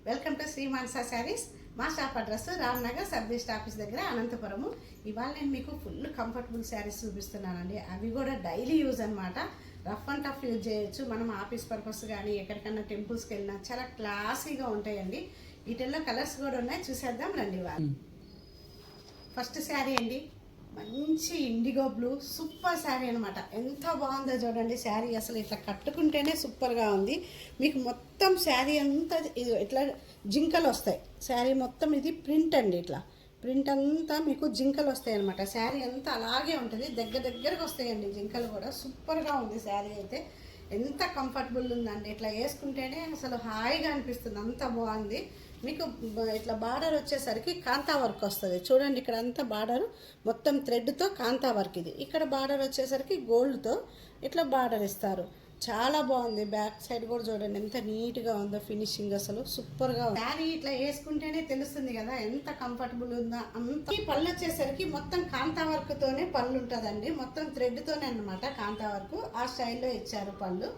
Welcome to Shri మానస శారీస్. మా shop address Ramnagar sub register office దగ్గర అనంతపురము. ఇవాళ నేను మీకు ఫుల్ కంఫర్టబుల్ శారీస్ చూపిస్తున్నానండి. అవి కూడా డైలీ యూజ్ అనమాట. రఫ్ అండ్ టఫ్ యూజ్ చేయొచ్చు. మనం ఆఫీస్ పర్పస్ కానీ ఎక్కడికన్నా టెంపుల్స్కి వెళ్ళినా చాలా క్లాసీగా ఉంటాయండి. వీటిల్లో కలర్స్ కూడా ఉన్నాయి, చూసేద్దాం రండి. వాళ్ళు ఫస్ట్ శారీ అండి, మంచి ఇండిగో బ్లూ సూపర్ శారీ అనమాట. ఎంత బాగుందో చూడండి శారీ. అసలు ఇట్లా కట్టుకుంటేనే సూపర్గా ఉంది. మీకు మొత్తం శారీ అంతా ఇట్లా జింకలు వస్తాయి. శారీ మొత్తం ఇది ప్రింట్ అండి. ఇట్లా ప్రింట్ అంతా మీకు జింకలు వస్తాయి అనమాట. శారీ అంతా అలాగే ఉంటుంది, దగ్గరకు వస్తాయండి జింకలు కూడా. సూపర్గా ఉంది శారీ అయితే. ఎంత కంఫర్టబుల్ ఉందండి. ఇట్లా వేసుకుంటేనే అసలు హాయిగా అనిపిస్తుంది, అంత బాగుంది. మీకు ఇట్లా బార్డర్ వచ్చేసరికి కాంతా వర్క్ వస్తుంది చూడండి. ఇక్కడ అంతా బార్డర్ మొత్తం థ్రెడ్తో కాంతా వర్క్. ఇది ఇక్కడ బార్డర్ వచ్చేసరికి గోల్డ్తో ఇట్లా బార్డర్ ఇస్తారు. చాలా బాగుంది. బ్యాక్ సైడ్ కూడా చూడండి ఎంత నీట్గా ఉందో ఫినిషింగ్. అసలు సూపర్గా ఉంది శారీ. ఇట్లా వేసుకుంటేనే తెలుస్తుంది కదా ఎంత కంఫర్టబుల్ ఉందో. అంత ఈ పళ్ళు వచ్చేసరికి మొత్తం కాంతా వర్క్తోనే పళ్ళు ఉంటుందండి. మొత్తం థ్రెడ్తోనే అనమాట కాంతా వర్క్. ఆ స్టైల్లో ఇచ్చారు పళ్ళు.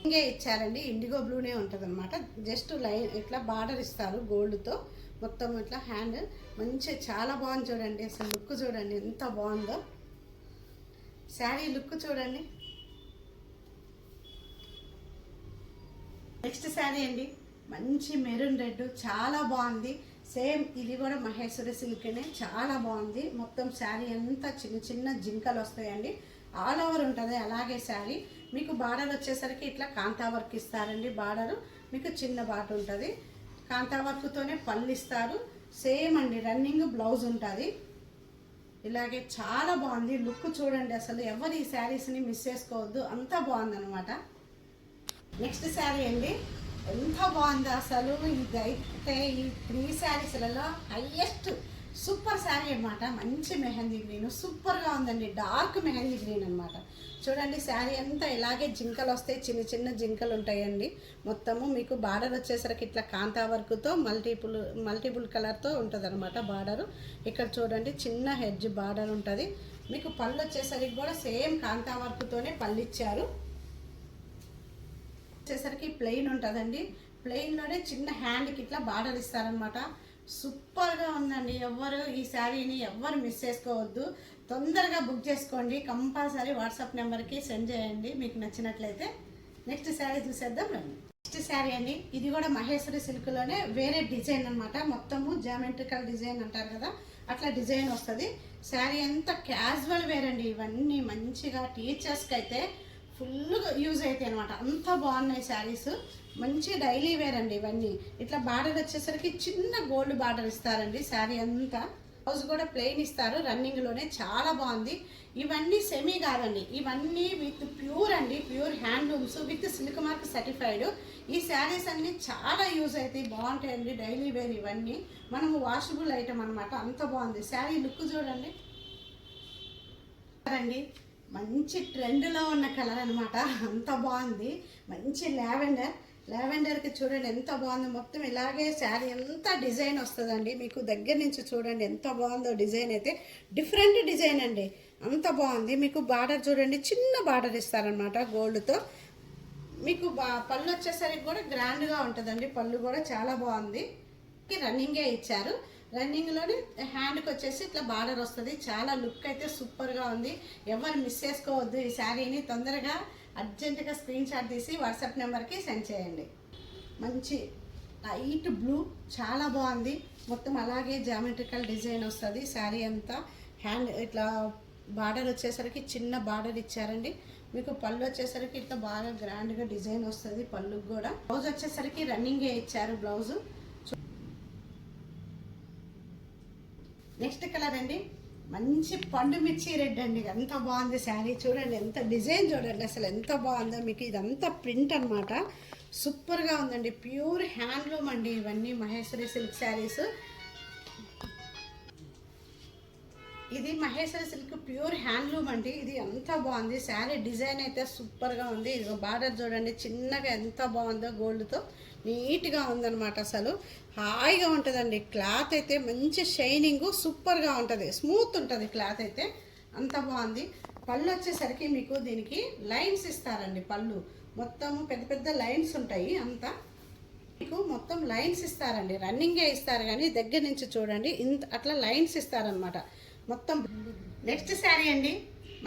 ఇంకే ఇచ్చారండి, ఇండిగో బ్లూనే ఉంటుంది అనమాట. జస్ట్ లైన్ ఇట్లా బార్డర్ ఇస్తారు గోల్డ్తో. మొత్తం ఇట్లా హ్యాండ్ మంచిగా చాలా బాగుంది చూడండి. అసలు లుక్ చూడండి ఎంత బాగుందో. శారీ లుక్ చూడండి. నెక్స్ట్ శారీ అండి, మంచి మెరూన్ రెడ్ చాలా బాగుంది. సేమ్ ఇది కూడా మహేశ్వరి సిల్క్నే, చాలా బాగుంది. మొత్తం శారీ అంతా చిన్న చిన్న జింకలు వస్తాయండి. ఆల్ ఓవర్ ఉంటుంది అలాగే శారీ. మీకు బార్డర్ వచ్చేసరికి ఇట్లా కాంతా వర్క్ ఇస్తారండి. బార్డర్ మీకు చిన్న బాట ఉంటుంది. కాంతా వర్క్తోనే పళ్ళు ఇస్తారు. సేమ్ అండి రన్నింగ్ బ్లౌజ్ ఉంటుంది. ఇలాగే చాలా బాగుంది లుక్ చూడండి. అసలు ఎవరు ఈ శారీస్ని మిస్ చేసుకోవద్దు, అంత బాగుంది అనమాట. నెక్స్ట్ శారీ అండి, ఎంత బాగుంది అసలు. ఇదైతే ఈ 3 శారీస్లలో హైయెస్ట్ సూపర్ శారీ అనమాట. మంచి మెహందీ గ్రీన్ సూపర్గా ఉందండి. డార్క్ మెహందీ గ్రీన్ అనమాట. చూడండి శారీ అంతా ఇలాగే జింకలు వస్తాయి, చిన్న చిన్న జింకలు ఉంటాయండి. మొత్తము మీకు బార్డర్ వచ్చేసరికి ఇట్లా కాంతా వర్క్తో మల్టిపుల్ కలర్తో ఉంటుంది అనమాట బార్డరు. ఇక్కడ చూడండి చిన్న హెడ్జ్ బార్డర్ ఉంటుంది. మీకు పళ్ళు వచ్చేసరికి కూడా సేమ్ కాంతా వర్క్తోనే పళ్ళు ఇచ్చారు. వచ్చేసరికి ప్లెయిన్ ఉంటుందండి. ప్లెయిన్లోనే చిన్న హ్యాండ్కి ఇట్లా బార్డర్ ఇస్తారనమాట. సూపర్గా ఉందండి. ఎవరు ఈ శారీని ఎవరు మిస్ చేసుకోవద్దు. తొందరగా బుక్ చేసుకోండి. కంపల్సరీ వాట్సాప్ నెంబర్కి సెండ్ చేయండి మీకు నచ్చినట్లయితే. నెక్స్ట్ శారీ చూసేద్దాం రండి. నెక్స్ట్ శారీ అండి, ఇది కూడా మహేశ్వరి సిల్క్లోనే వేరే డిజైన్ అనమాట. మొత్తము జామెట్రికల్ డిజైన్ అంటారు కదా, అట్లా డిజైన్ వస్తుంది. శారీ అంతా క్యాజువల్ వేర్ అండి. ఇవన్నీ మంచిగా టీచర్స్కి అయితే ఫుల్గా యూజ్ అవుతాయి అనమాట. అంత బాగున్నాయి శారీస్. మంచి డైలీ వేర్ అండి ఇవన్నీ. ఇట్లా బార్డర్ వచ్చేసరికి చిన్న గోల్డ్ బార్డర్ ఇస్తారండి. శారీ అంతా బ్లౌజ్ కూడా ప్లెయిన్ ఇస్తారు రన్నింగ్లోనే. చాలా బాగుంది. ఇవన్నీ సెమీ కాదండి, ఇవన్నీ విత్ ప్యూర్ అండి. Pure handlooms with silk mark certified. ఈ శారీస్ అన్నీ చాలా యూజ్ అవుతాయి, బాగుంటాయండి డైలీ వేర్. ఇవన్నీ మనము వాషబుల్ ఐటమ్ అనమాట. అంత బాగుంది శారీ. లుక్ చూడండి అండి, మంచి ట్రెండ్లో ఉన్న కలర్ అనమాట. అంత బాగుంది. మంచి లావెండర్కి చూడండి ఎంత బాగుంది. మొత్తం ఇలాగే శారీ అంతా డిజైన్ వస్తుందండి. మీకు దగ్గర నుంచి చూడండి ఎంత బాగుందో డిజైన్ అయితే. డిఫరెంట్ డిజైన్ అండి, అంత బాగుంది. మీకు బార్డర్ చూడండి చిన్న బార్డర్ ఇస్తారనమాట గోల్డ్తో. మీకు పళ్ళు వచ్చేసరికి కూడా గ్రాండ్గా ఉంటుందండి. పళ్ళు కూడా చాలా బాగుంది. రన్నింగే ఇచ్చారు. రన్నింగ్లోనే హ్యాండ్కి వచ్చేసి ఇట్లా బార్డర్ వస్తుంది. చాలా లుక్ అయితే సూపర్గా ఉంది. ఎవరు మిస్ చేసుకోవద్దు ఈ శారీని. తొందరగా అర్జెంటుగా స్క్రీన్ షాట్ తీసి వాట్సాప్ నెంబర్కి సెండ్ చేయండి. మంచి లైట్ బ్లూ చాలా బాగుంది. మొత్తం అలాగే జామెట్రికల్ డిజైన్ వస్తుంది శారీ అంతా. హ్యాండ్ ఇట్లా బార్డర్ వచ్చేసరికి చిన్న బార్డర్ ఇచ్చారండి. మీకు పళ్ళు వచ్చేసరికి ఇట్లా బాగా గ్రాండ్గా డిజైన్ వస్తుంది పళ్ళుకి కూడా. బ్లౌజ్ వచ్చేసరికి రన్నింగే ఇచ్చారు బ్లౌజు. నెక్స్ట్ కలర్ అండి, మంచి పండు మిర్చి రెడ్ అండి. ఎంత బాగుంది శారీ. చూడండి ఎంత డిజైన్ చూడండి అసలు ఎంత బాగుందో. మీకు ఇదంతా ప్రింట్ అనమాట. సూపర్గా ఉందండి. ప్యూర్ హ్యాండ్లూమ్ అండి ఇవన్నీ మహేశ్వరి సిల్క్ శారీస్. ఇది మహేశ్వరి సిల్క్ ప్యూర్ హ్యాండ్లూమ్ అండి. ఇది ఎంత బాగుంది శారీ. డిజైన్ అయితే సూపర్గా ఉంది. ఇది బార్డర్ చూడండి చిన్నగా ఎంత బాగుందో గోల్డ్తో నీట్గా ఉందన్నమాట. అసలు హాయిగా ఉంటుందండి. క్లాత్ అయితే మంచి షైనింగ్ సూపర్గా ఉంటుంది, స్మూత్ ఉంటుంది క్లాత్ అయితే. అంత బాగుంది. పళ్ళు వచ్చేసరికి మీకు దీనికి లైన్స్ ఇస్తారండి. పళ్ళు మొత్తము పెద్ద పెద్ద లైన్స్ ఉంటాయి అంతా. మీకు మొత్తం లైన్స్ ఇస్తారండి, రన్నింగే ఇస్తారు కానీ దగ్గర నుంచి చూడండి ఇంత అట్లా లైన్స్ ఇస్తారనమాట మొత్తం. నెక్స్ట్ శారీ అండి,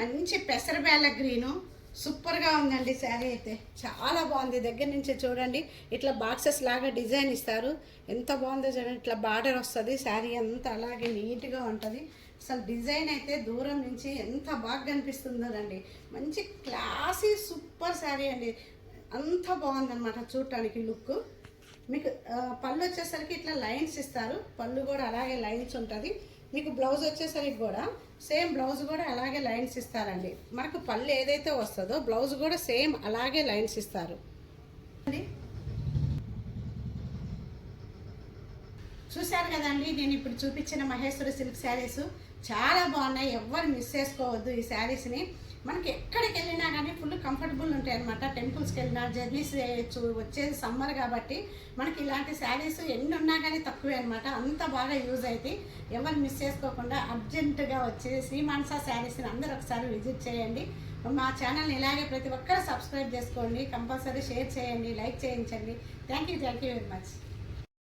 మంచి పెసరబేళ్ళ గ్రీను, సూపర్గా ఉందండి శారీ అయితే, చాలా బాగుంది. దగ్గర నుంచి చూడండి ఇట్లా బాక్సెస్ లాగా డిజైన్ ఇస్తారు, ఎంత బాగుందో చూడండి. ఇట్లా బార్డర్ వస్తుంది, శారీ అంతా అలాగే నీట్గా ఉంటుంది. అసలు డిజైన్ అయితే దూరం నుంచి ఎంత బాగా కనిపిస్తుందోనండి. మంచి క్లాసీ సూపర్ శారీ అండి, అంత బాగుందన్నమాట చూడటానికి లుక్. మీకు పళ్ళు వచ్చేసరికి ఇట్లా లైన్స్ ఇస్తారు, పళ్ళు కూడా అలాగే లైన్స్ ఉంటుంది. మీకు బ్లౌజ్ వచ్చేసరికి కూడా సేమ్ బ్లౌజ్ కూడా అలాగే లైన్స్ ఇస్తారండి. మనకు పళ్ళు ఏదైతే వస్తుందో బ్లౌజ్ కూడా సేమ్ అలాగే లైన్స్ ఇస్తారు. చూశారు కదండి, నేను ఇప్పుడు చూపించిన మహేశ్వరి సిల్క్ శారీస్ చాలా బాగున్నాయి. ఎవ్వరు మిస్ చేసుకోవద్దు ఈ శారీస్ని. మనకి ఎక్కడికి వెళ్ళినా కానీ ఫుల్ కంఫర్టబుల్ ఉంటాయి అనమాట. టెంపుల్స్కి వెళ్ళినా జర్నీస్ చేయొచ్చు. వచ్చేది సమ్మర్ కాబట్టి మనకి ఇలాంటి శారీస్ ఎన్ని ఉన్నా కానీ తక్కువే అనమాట. అంత బాగా యూజ్ అవుతాయి. ఎవరు మిస్ చేసుకోకుండా అర్జెంటుగా వచ్చి శ్రీ మానస శారీస్ని అందరూ ఒకసారి విజిట్ చేయండి. మా ఛానల్ని ఇలాగే ప్రతి ఒక్కరు సబ్స్క్రైబ్ చేసుకోండి, కంపల్సరీ షేర్ చేయండి, లైక్ చేయించండి. Thank you very much.